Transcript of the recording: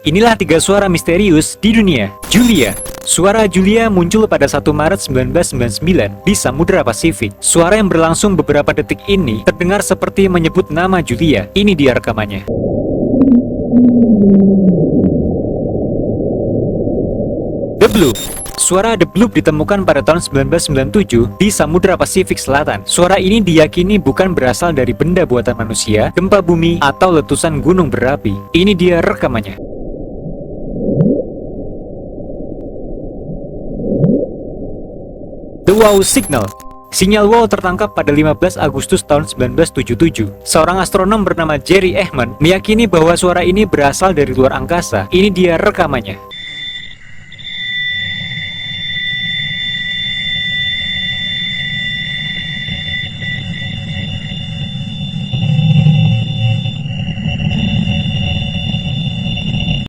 Inilah 3 suara misterius di dunia. Julia. Suara Julia muncul pada 1 Maret 1999 di Samudra Pasifik. Suara yang berlangsung beberapa detik ini terdengar seperti menyebut nama Julia. Ini dia rekamannya. The Bloop. Suara The Bloop ditemukan pada tahun 1997 di Samudra Pasifik Selatan. Suara ini diyakini bukan berasal dari benda buatan manusia, gempa bumi, atau letusan gunung berapi. Ini dia rekamannya. The Wow Signal. Sinyal wow tertangkap pada 15 Agustus tahun 1977. Seorang astronom bernama Jerry Ehman meyakini bahwa suara ini berasal dari luar angkasa. Ini dia rekamannya.